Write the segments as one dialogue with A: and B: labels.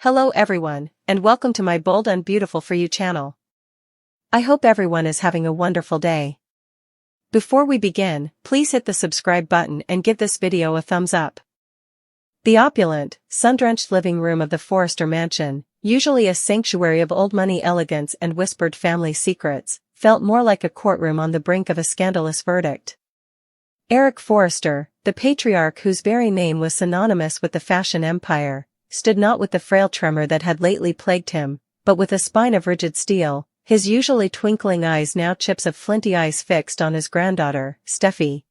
A: Hello everyone, and welcome to my Bold and Beautiful for You channel. I hope everyone is having a wonderful day. Before we begin, please hit the subscribe button and give this video a thumbs up. The opulent, sun-drenched living room of the Forrester mansion, usually a sanctuary of old money elegance and whispered family secrets, felt more like a courtroom on the brink of a scandalous verdict. Eric Forrester, the patriarch whose very name was synonymous with the fashion empire, stood not with the frail tremor that had lately plagued him, but with a spine of rigid steel, his usually twinkling eyes now chips of flinty ice fixed on his granddaughter, Steffy.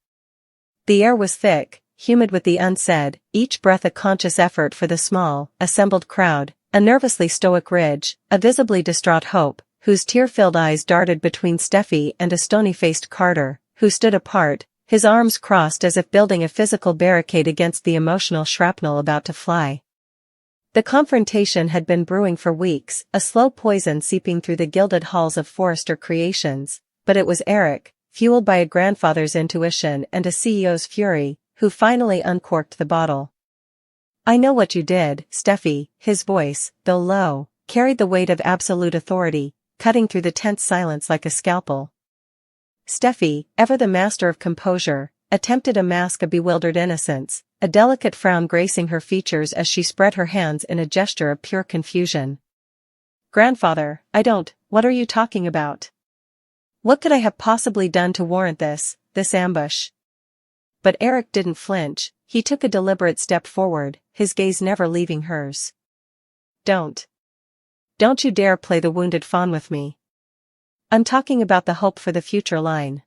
A: The air was thick, humid with the unsaid, each breath a conscious effort for the small, assembled crowd, a nervously stoic Ridge, a visibly distraught Hope, whose tear-filled eyes darted between Steffy and a stony-faced Carter, who stood apart, his arms crossed as if building a physical barricade against the emotional shrapnel about to fly. The confrontation had been brewing for weeks, a slow poison seeping through the gilded halls of Forrester Creations, but it was Eric, fueled by a grandfather's intuition and a CEO's fury, who finally uncorked the bottle. "I know what you did, Steffy," his voice, though low, carried the weight of absolute authority, cutting through the tense silence like a scalpel. Steffy, ever the master of composure, attempted to mask a bewildered innocence, a delicate frown gracing her features as she spread her hands in a gesture of pure confusion. "Grandfather, what are you talking about? What could I have possibly done to warrant this ambush?" But Eric didn't flinch, he took a deliberate step forward, his gaze never leaving hers. Don't you dare play the wounded fawn with me. I'm talking about the hope for the future line.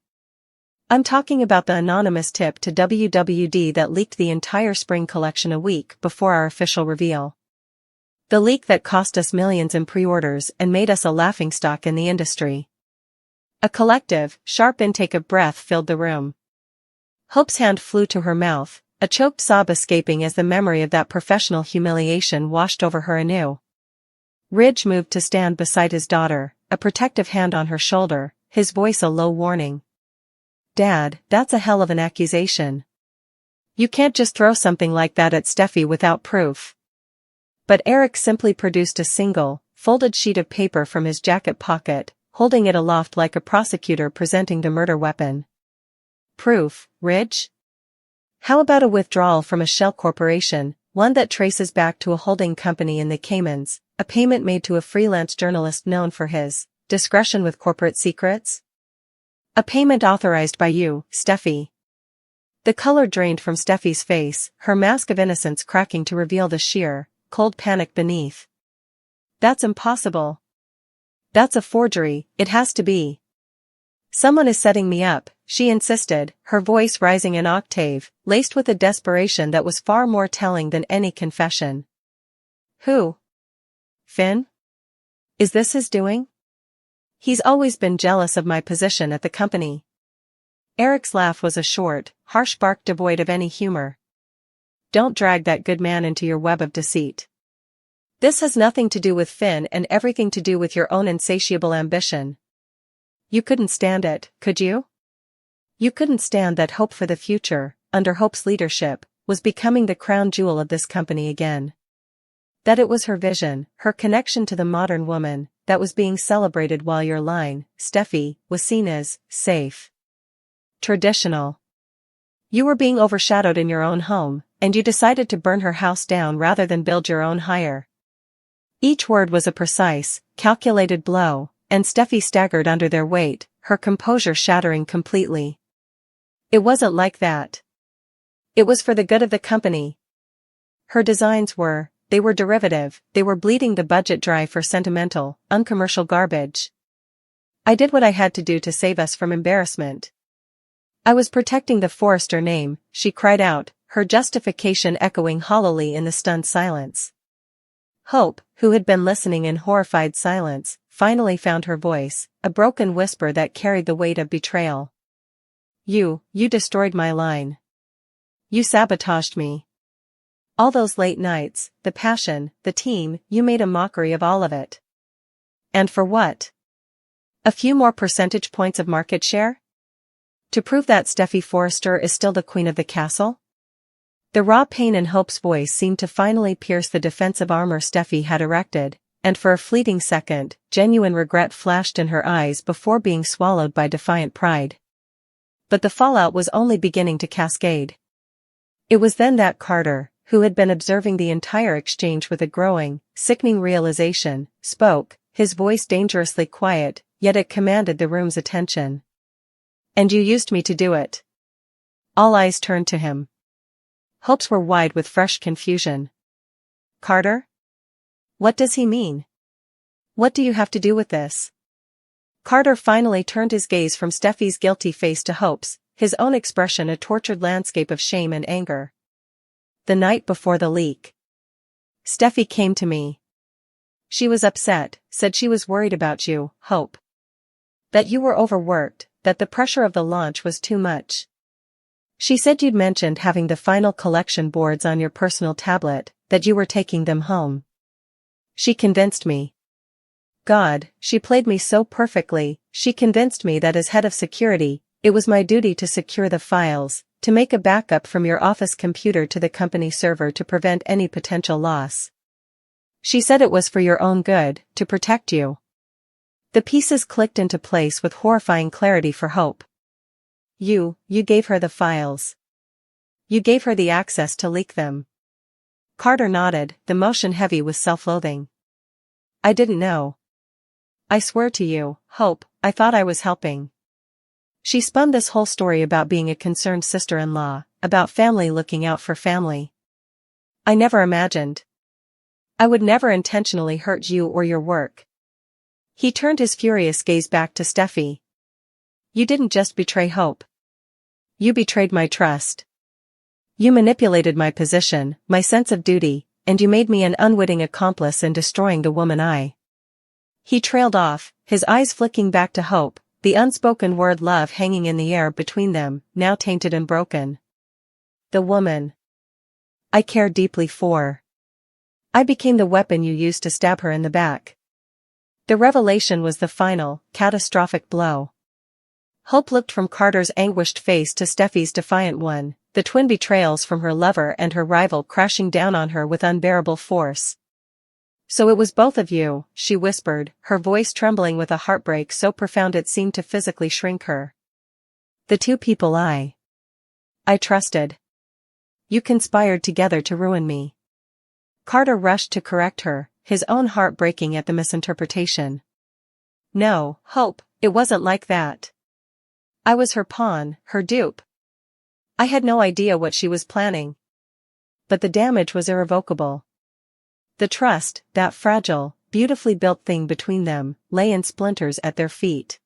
A: I'm talking about the anonymous tip to WWD that leaked the entire spring collection a week before our official reveal. The leak that cost us millions in pre-orders and made us a laughingstock in the industry. A collective, sharp intake of breath filled the room. Hope's hand flew to her mouth, a choked sob escaping as the memory of that professional humiliation washed over her anew. Ridge moved to stand beside his daughter, a protective hand on her shoulder, his voice a low warning. "Dad, that's a hell of an accusation. You can't just throw something like that at Steffy without proof." But Eric simply produced a single, folded sheet of paper from his jacket pocket, holding it aloft like a prosecutor presenting the murder weapon. "Proof, Ridge? How about a withdrawal from a shell corporation, one that traces back to a holding company in the Caymans, a payment made to a freelance journalist known for his discretion with corporate secrets? A payment authorized by you, Steffy." The color drained from Steffy's face, her mask of innocence cracking to reveal the sheer, cold panic beneath. "That's impossible. That's a forgery, it has to be. Someone is setting me up," she insisted, her voice rising an octave, laced with a desperation that was far more telling than any confession. "Who? Finn? Is this his doing? He's always been jealous of my position at the company." Eric's laugh was a short, harsh bark devoid of any humor. "Don't drag that good man into your web of deceit. This has nothing to do with Finn and everything to do with your own insatiable ambition. You couldn't stand it, could you? You couldn't stand that hope for the future, under Hope's leadership, was becoming the crown jewel of this company again. That it was her vision, her connection to the modern woman, that was being celebrated while your line, Steffy, was seen as safe. Traditional. You were being overshadowed in your own home, and you decided to burn her house down rather than build your own higher." Each word was a precise, calculated blow, and Steffy staggered under their weight, her composure shattering completely. "It wasn't like that. It was for the good of the company. Her designs were, they were derivative, they were bleeding the budget dry for sentimental, uncommercial garbage. I did what I had to do to save us from embarrassment. I was protecting the Forrester name," she cried out, her justification echoing hollowly in the stunned silence. Hope, who had been listening in horrified silence, finally found her voice, a broken whisper that carried the weight of betrayal. You destroyed my line. You sabotaged me. All those late nights, the passion, the team, you made a mockery of all of it. And for what? A few more percentage points of market share? To prove that Steffy Forrester is still the queen of the castle? The raw pain in Hope's voice seemed to finally pierce the defensive armor Steffy had erected, and for a fleeting second, genuine regret flashed in her eyes before being swallowed by defiant pride. But the fallout was only beginning to cascade. It was then that Carter, who had been observing the entire exchange with a growing, sickening realization, spoke, his voice dangerously quiet, yet it commanded the room's attention. "And you used me to do it." All eyes turned to him. Hope's were wide with fresh confusion. "Carter? What does he mean? What do you have to do with this?" Carter finally turned his gaze from Steffy's guilty face to Hope's, his own expression a tortured landscape of shame and anger. "The night before the leak, Steffy came to me. She was upset, said she was worried about you, Hope. That you were overworked, that the pressure of the launch was too much. She said you'd mentioned having the final collection boards on your personal tablet, that you were taking them home. She convinced me. God, she played me so perfectly. She convinced me that as head of security, it was my duty to secure the files, to make a backup from your office computer to the company server to prevent any potential loss. She said it was for your own good, to protect you." The pieces clicked into place with horrifying clarity for Hope. You gave her the files. You gave her the access to leak them." Carter nodded, the motion heavy with self-loathing. "I didn't know. I swear to you, Hope, I thought I was helping." She spun this whole story about being a concerned sister-in-law, about family looking out for family. "I never imagined. I would never intentionally hurt you or your work." He turned his furious gaze back to Steffy. "You didn't just betray Hope. You betrayed my trust. You manipulated my position, my sense of duty, and you made me an unwitting accomplice in destroying the woman I." He trailed off, his eyes flicking back to Hope, the unspoken word love hanging in the air between them, now tainted and broken. "The woman I care deeply for. I became the weapon you used to stab her in the back." The revelation was the final, catastrophic blow. Hope looked from Carter's anguished face to Steffy's defiant one, the twin betrayals from her lover and her rival crashing down on her with unbearable force. "So it was both of you," she whispered, her voice trembling with a heartbreak so profound it seemed to physically shrink her. "The two people I trusted. You conspired together to ruin me." Carter rushed to correct her, his own heart breaking at the misinterpretation. "No, Hope, it wasn't like that. I was her pawn, her dupe. I had no idea what she was planning. But the damage was irrevocable. The trust, that fragile, beautifully built thing between them, lay in splinters at their feet."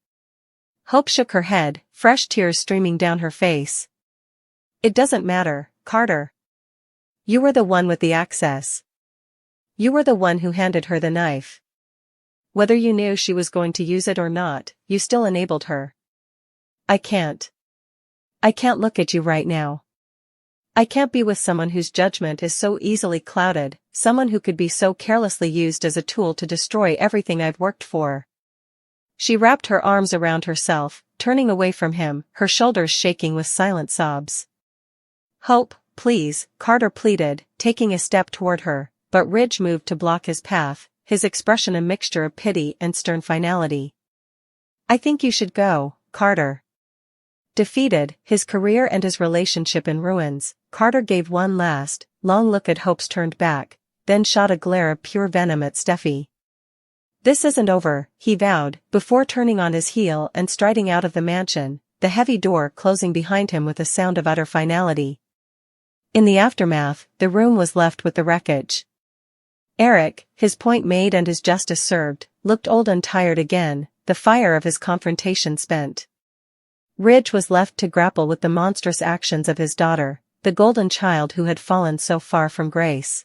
A: Hope shook her head, fresh tears streaming down her face. "It doesn't matter, Carter. You were the one with the access. You were the one who handed her the knife. Whether you knew she was going to use it or not, you still enabled her. I can't look at you right now. I can't be with someone whose judgment is so easily clouded, someone who could be so carelessly used as a tool to destroy everything I've worked for." She wrapped her arms around herself, turning away from him, her shoulders shaking with silent sobs. "Hope, please," Carter pleaded, taking a step toward her, but Ridge moved to block his path, his expression a mixture of pity and stern finality. "I think you should go, Carter." Defeated, his career and his relationship in ruins, Carter gave one last, long look at Hope's turned back, then shot a glare of pure venom at Steffy. "This isn't over," he vowed, before turning on his heel and striding out of the mansion, the heavy door closing behind him with a sound of utter finality. In the aftermath, the room was left with the wreckage. Eric, his point made and his justice served, looked old and tired again, the fire of his confrontation spent. Ridge was left to grapple with the monstrous actions of his daughter, the golden child who had fallen so far from grace.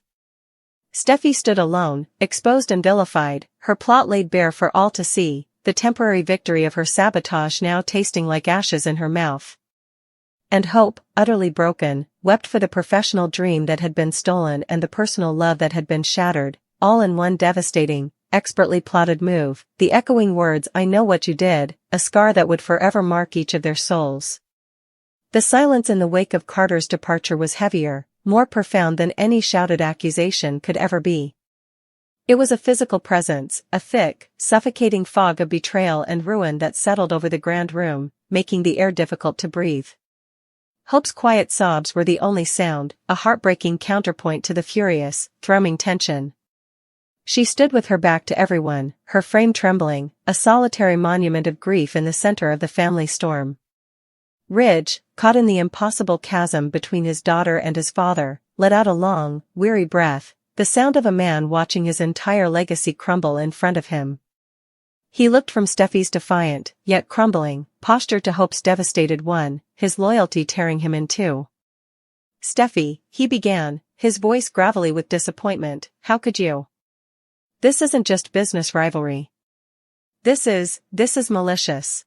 A: Steffy stood alone, exposed and vilified, her plot laid bare for all to see, the temporary victory of her sabotage now tasting like ashes in her mouth. And Hope, utterly broken, wept for the professional dream that had been stolen and the personal love that had been shattered, all in one devastating, expertly plotted move, the echoing words "I know what you did," a scar that would forever mark each of their souls. The silence in the wake of Carter's departure was heavier, more profound than any shouted accusation could ever be. It was a physical presence, a thick, suffocating fog of betrayal and ruin that settled over the grand room, making the air difficult to breathe. Hope's quiet sobs were the only sound, a heartbreaking counterpoint to the furious, thrumming tension. She stood with her back to everyone, her frame trembling, a solitary monument of grief in the center of the family storm. Ridge, caught in the impossible chasm between his daughter and his father, let out a long, weary breath, the sound of a man watching his entire legacy crumble in front of him. He looked from Steffy's defiant, yet crumbling, posture to Hope's devastated one, his loyalty tearing him in two. "Steffy," he began, his voice gravelly with disappointment, "how could you? This isn't just business rivalry. This is malicious.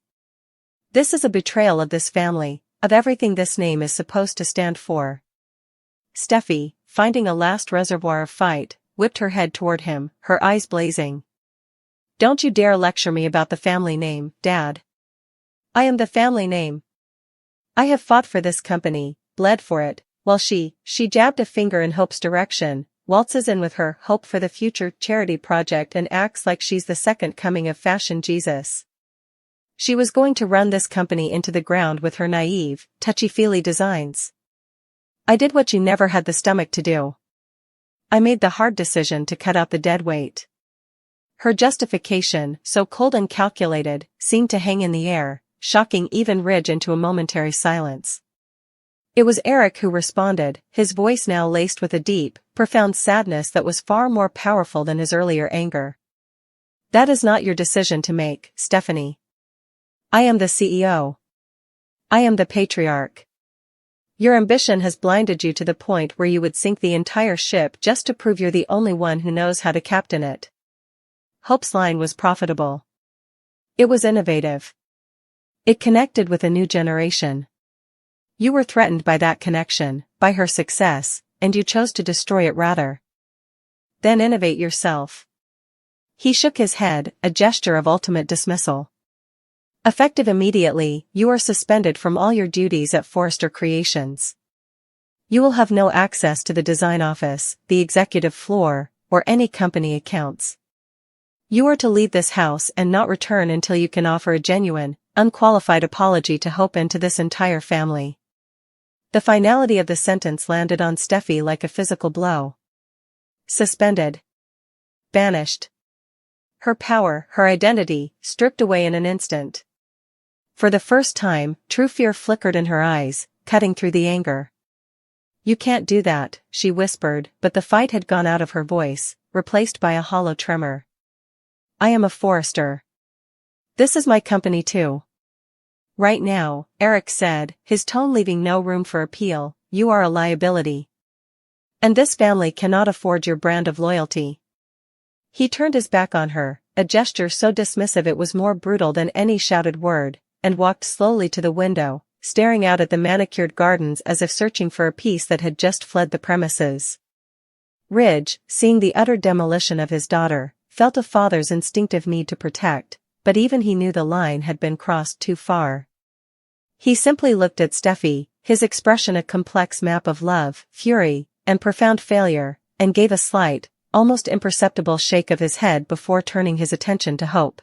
A: This is a betrayal of this family, of everything this name is supposed to stand for." Steffy, finding a last reservoir of fight, whipped her head toward him, her eyes blazing. "Don't you dare lecture me about the family name, Dad. I am the family name. I have fought for this company, bled for it, while she jabbed a finger in Hope's direction, waltzes in with her Hope for the Future charity project and acts like she's the second coming of fashion Jesus. She was going to run this company into the ground with her naive, touchy-feely designs. I did what you never had the stomach to do. I made the hard decision to cut out the dead weight." Her justification, so cold and calculated, seemed to hang in the air, shocking even Ridge into a momentary silence. It was Eric who responded, his voice now laced with a deep, profound sadness that was far more powerful than his earlier anger. "That is not your decision to make, Stephanie. I am the CEO. I am the patriarch. Your ambition has blinded you to the point where you would sink the entire ship just to prove you're the only one who knows how to captain it." Hope's line was profitable. It was innovative. It connected with a new generation. You were threatened by that connection, by her success, and you chose to destroy it rather than innovate yourself. He shook his head, a gesture of ultimate dismissal. "Effective immediately, you are suspended from all your duties at Forrester Creations. You will have no access to the design office, the executive floor, or any company accounts. You are to leave this house and not return until you can offer a genuine, unqualified apology to Hope and to this entire family." The finality of the sentence landed on Steffy like a physical blow. Suspended. Banished. Her power, her identity, stripped away in an instant. For the first time, true fear flickered in her eyes, cutting through the anger. "You can't do that," she whispered, but the fight had gone out of her voice, replaced by a hollow tremor. "I am a Forrester. This is my company too. Right now," Eric said, his tone leaving no room for appeal, "you are a liability. And this family cannot afford your brand of loyalty." He turned his back on her, a gesture so dismissive it was more brutal than any shouted word, and walked slowly to the window, staring out at the manicured gardens as if searching for a piece that had just fled the premises. Ridge, seeing the utter demolition of his daughter, felt a father's instinctive need to protect, but even he knew the line had been crossed too far. He simply looked at Steffy, his expression a complex map of love, fury, and profound failure, and gave a slight, almost imperceptible shake of his head before turning his attention to Hope.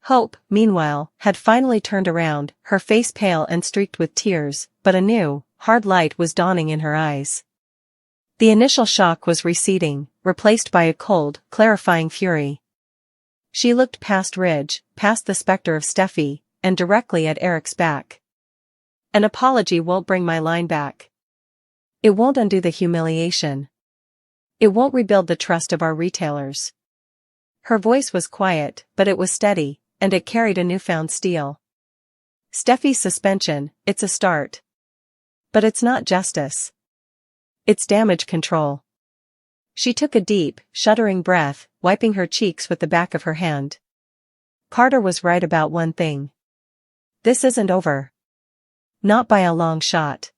A: Hope, meanwhile, had finally turned around, her face pale and streaked with tears, but a new, hard light was dawning in her eyes. The initial shock was receding, replaced by a cold, clarifying fury. She looked past Ridge, past the specter of Steffy, and directly at Eric's back. "An apology won't bring my line back. It won't undo the humiliation. It won't rebuild the trust of our retailers." Her voice was quiet, but it was steady, and it carried a newfound steel. "Steffy's suspension, it's a start. But it's not justice. It's damage control." She took a deep, shuddering breath, wiping her cheeks with the back of her hand. "Carter was right about one thing. This isn't over. Not by a long shot."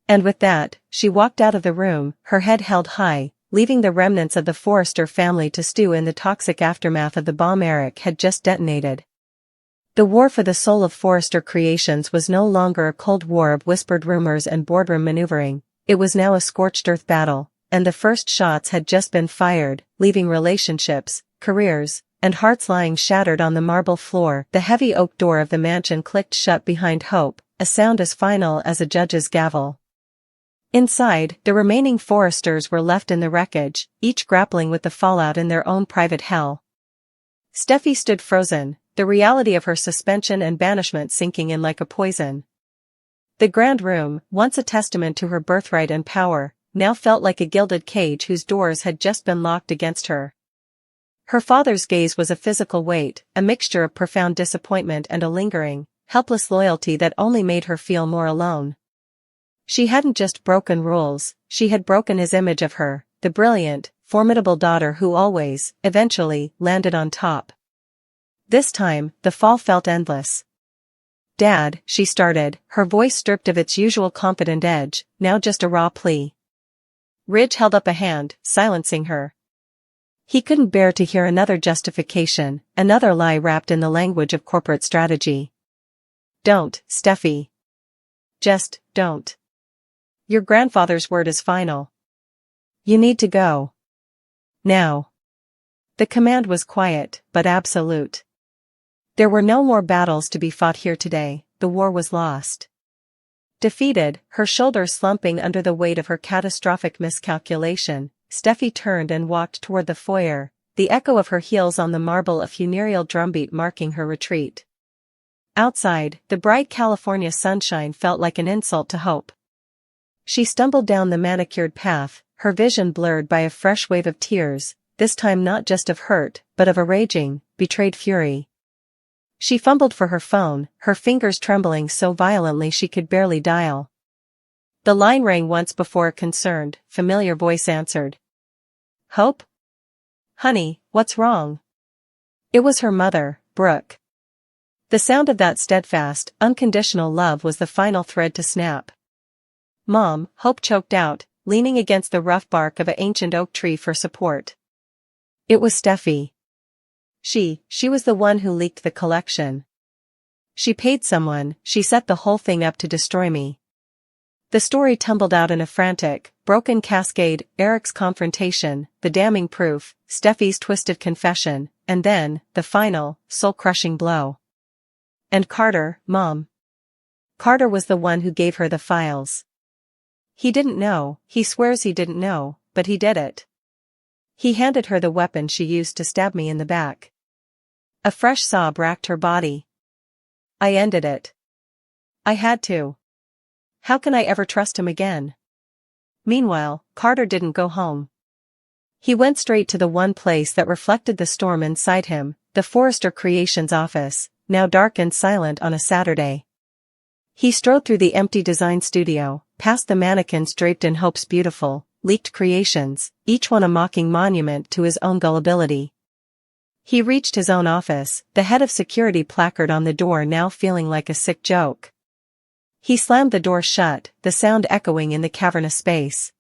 A: And with that, she walked out of the room, her head held high, leaving the remnants of the Forrester family to stew in the toxic aftermath of the bomb Eric had just detonated. The war for the soul of Forrester Creations was no longer a cold war of whispered rumors and boardroom maneuvering. It was now a scorched earth battle, and the first shots had just been fired, leaving relationships, careers, and hearts lying shattered on the marble floor. The heavy oak door of the mansion clicked shut behind Hope, a sound as final as a judge's gavel. Inside, the remaining Forresters were left in the wreckage, each grappling with the fallout in their own private hell. Steffy stood frozen, the reality of her suspension and banishment sinking in like a poison. The grand room, once a testament to her birthright and power, now felt like a gilded cage whose doors had just been locked against her. Her father's gaze was a physical weight, a mixture of profound disappointment and a lingering, helpless loyalty that only made her feel more alone. She hadn't just broken rules, she had broken his image of her, the brilliant, formidable daughter who always, eventually, landed on top. This time, the fall felt endless. "Dad," she started, her voice stripped of its usual confident edge, now just a raw plea. Ridge held up a hand, silencing her. He couldn't bear to hear another justification, another lie wrapped in the language of corporate strategy. "Don't, Steffy. Just, don't. Your grandfather's word is final. You need to go. Now." The command was quiet, but absolute. There were no more battles to be fought here today, the war was lost. Defeated, her shoulders slumping under the weight of her catastrophic miscalculation, Steffy turned and walked toward the foyer, the echo of her heels on the marble a funereal drumbeat marking her retreat. Outside, the bright California sunshine felt like an insult to Hope. She stumbled down the manicured path, her vision blurred by a fresh wave of tears, this time not just of hurt, but of a raging, betrayed fury. She fumbled for her phone, her fingers trembling so violently she could barely dial. The line rang once before a concerned, familiar voice answered. "Hope? Honey, what's wrong?" It was her mother, Brooke. The sound of that steadfast, unconditional love was the final thread to snap. "Mom," Hope choked out, leaning against the rough bark of an ancient oak tree for support. It was Steffy. She was the one who leaked the collection. She paid someone, she set the whole thing up to destroy me. The story tumbled out in a frantic, broken cascade, Eric's confrontation, the damning proof, Steffy's twisted confession, and then, the final, soul-crushing blow. And Carter, Mom. Carter was the one who gave her the files. He didn't know, he swears he didn't know, but he did it. He handed her the weapon she used to stab me in the back. A fresh sob racked her body. I ended it. I had to. How can I ever trust him again? Meanwhile, Carter didn't go home. He went straight to the one place that reflected the storm inside him, the Forrester Creations office, now dark and silent on a Saturday. He strode through the empty design studio, past the mannequins draped in Hope's beautiful, leaked creations, each one a mocking monument to his own gullibility. He reached his own office, the head of security placard on the door now feeling like a sick joke. He slammed the door shut, the sound echoing in the cavernous space.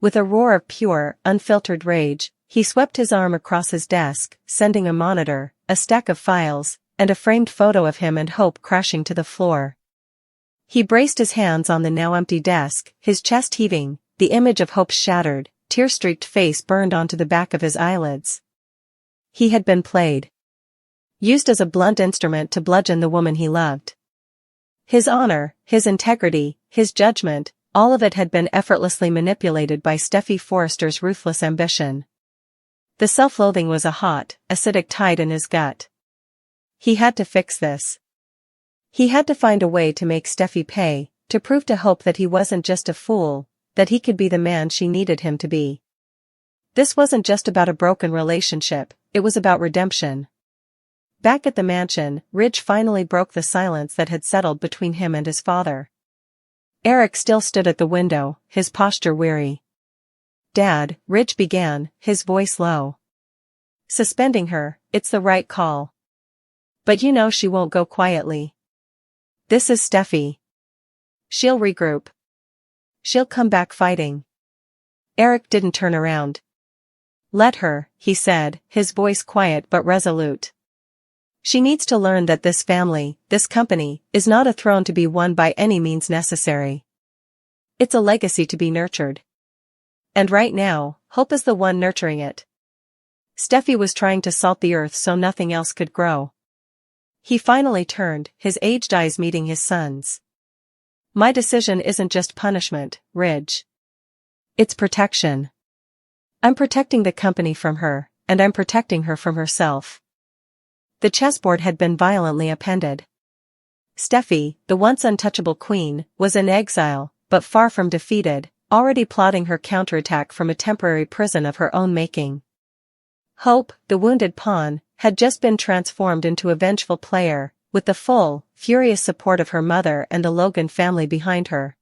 A: With a roar of pure, unfiltered rage, he swept his arm across his desk, sending a monitor, a stack of files, and a framed photo of him and Hope crashing to the floor. He braced his hands on the now empty desk, his chest heaving, the image of Hope's shattered, tear-streaked face burned onto the back of his eyelids. He had been played. Used as a blunt instrument to bludgeon the woman he loved. His honor, his integrity, his judgment, all of it had been effortlessly manipulated by Steffy Forrester's ruthless ambition. The self-loathing was a hot, acidic tide in his gut. He had to fix this. He had to find a way to make Steffy pay, to prove to Hope that he wasn't just a fool, that he could be the man she needed him to be. This wasn't just about a broken relationship, it was about redemption. Back at the mansion, Ridge finally broke the silence that had settled between him and his father. Eric still stood at the window, his posture weary. "Dad," Ridge began, his voice low. "Suspending her, it's the right call. But you know she won't go quietly. This is Steffy. She'll regroup. She'll come back fighting." Eric didn't turn around. "Let her," he said, his voice quiet but resolute. "She needs to learn that this family, this company, is not a throne to be won by any means necessary. It's a legacy to be nurtured. And right now, Hope is the one nurturing it. Steffy was trying to salt the earth so nothing else could grow. He finally turned, his aged eyes meeting his son's. My decision isn't just punishment, Ridge. It's protection. I'm protecting the company from her, and I'm protecting her from herself. The chessboard had been violently upended. Steffy, the once untouchable queen, was in exile, but far from defeated, already plotting her counterattack from a temporary prison of her own making. Hope, the wounded pawn, had just been transformed into a vengeful player, with the full, furious support of her mother and the Logan family behind her.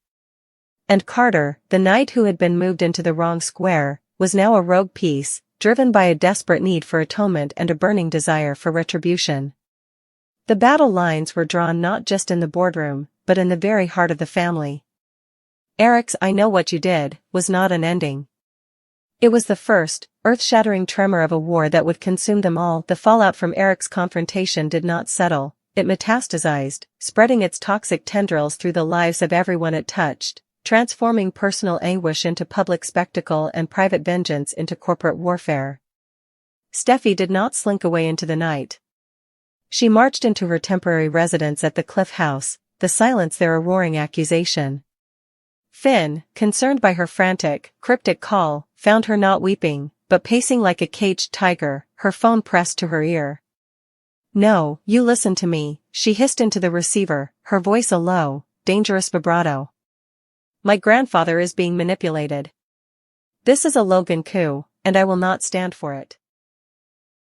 A: And Carter, the knight who had been moved into the wrong square, was now a rogue piece, driven by a desperate need for atonement and a burning desire for retribution. The battle lines were drawn not just in the boardroom, but in the very heart of the family. Eric's "I know what you did" was not an ending. It was the first, earth-shattering tremor of a war that would consume them all. The fallout from Eric's confrontation did not settle, it metastasized, spreading its toxic tendrils through the lives of everyone it touched, transforming personal anguish into public spectacle and private vengeance into corporate warfare. Steffy did not slink away into the night. She marched into her temporary residence at the Cliff House, the silence there a roaring accusation. Finn, concerned by her frantic, cryptic call, found her not weeping, but pacing like a caged tiger, her phone pressed to her ear. "No, you listen to me," she hissed into the receiver, her voice a low, dangerous vibrato. "My grandfather is being manipulated. This is a Logan coup, and I will not stand for it."